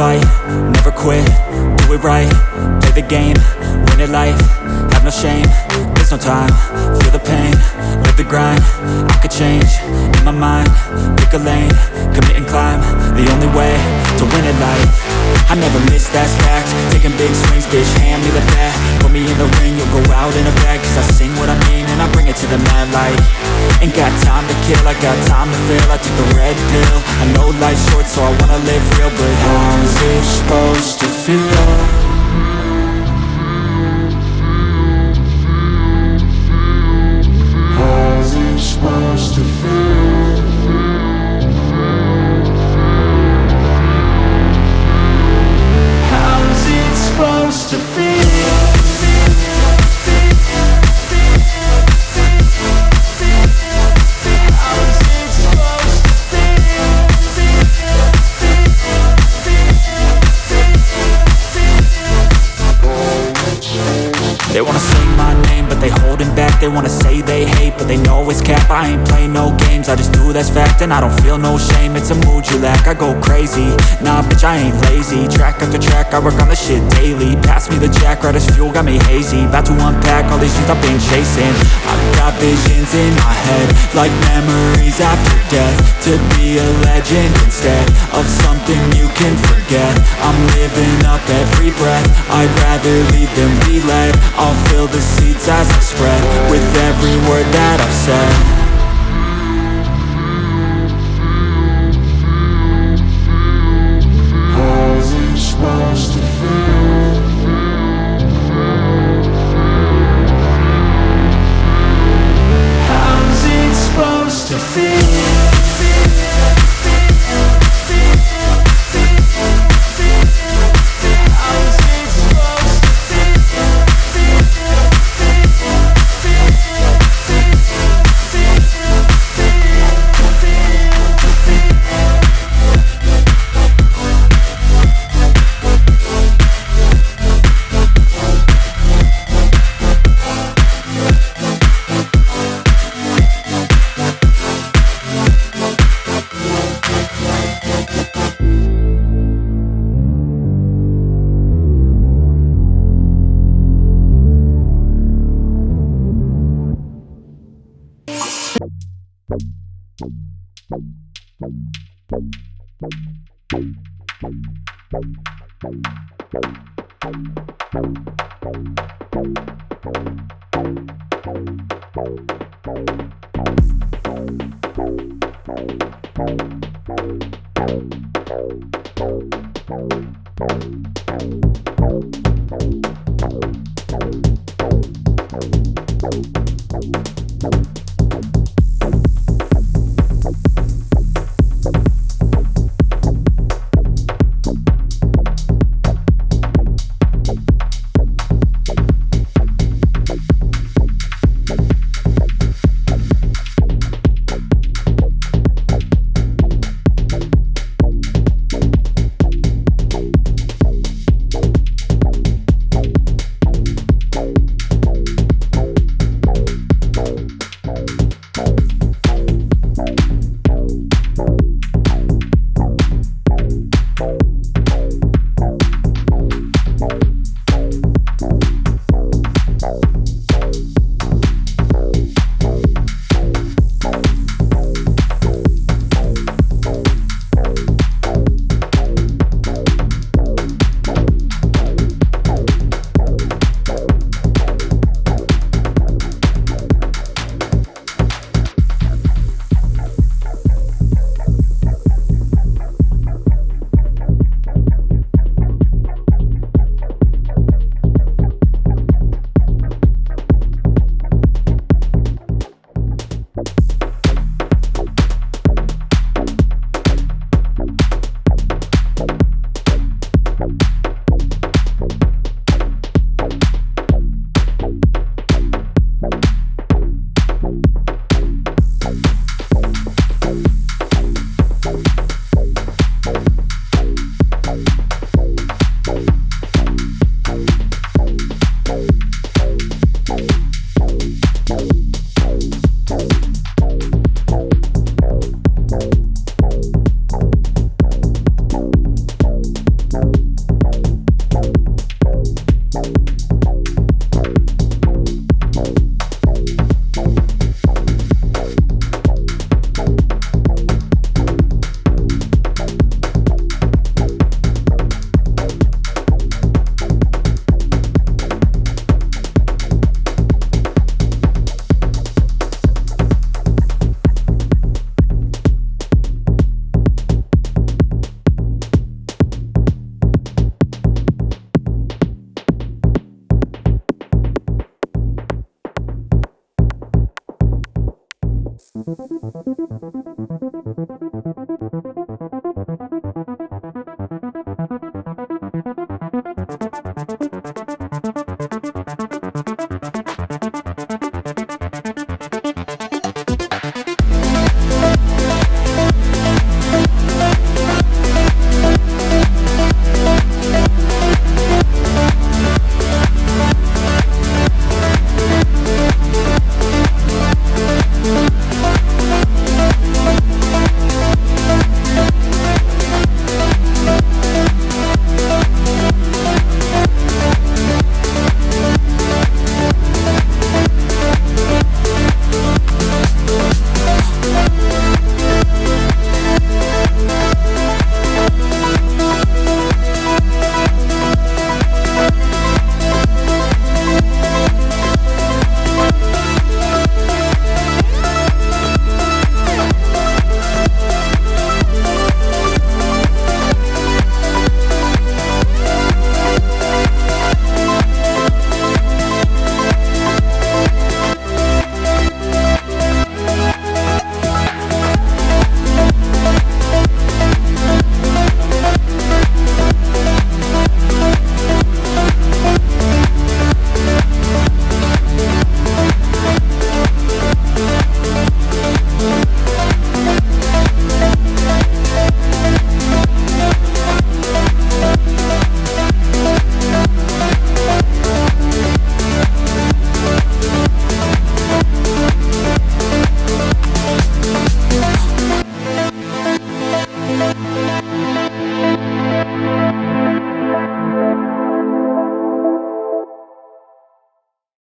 fight, never quit, do it right, play the game, win it life, have no shame, there's no time, feel the pain, live the grind, I could change, in my mind, pick a lane, commit and climb, the only way to win at life. I never miss, that's fact, taking big swings, bitch, hand me the bat, put me in the ring, you'll go out in a bag, cause I sing what I mean and I bring it to the mad light. Ain't got time to kill, I got time to feel, I took the red pill, I know life's short so I wanna live real, but how's it supposed to feel? How's it supposed to feel? How's it supposed to feel? They wanna say my name, but they holding back. They wanna say they hate, but they know it's cap. I ain't play no games, I just do that's fact. And I don't feel no shame, it's a mood you lack. I go crazy, nah bitch I ain't lazy. Track after track, I work on this shit daily. Pass me the jack, right as fuel, got me hazy. About to unpack all these things I've been chasing. I've got visions in my head, like memories after death. To be a legend instead of something you can forget. I'm living up every breath, I'd rather lead than be led. I'll fill the seats as I spread with every word that I've said.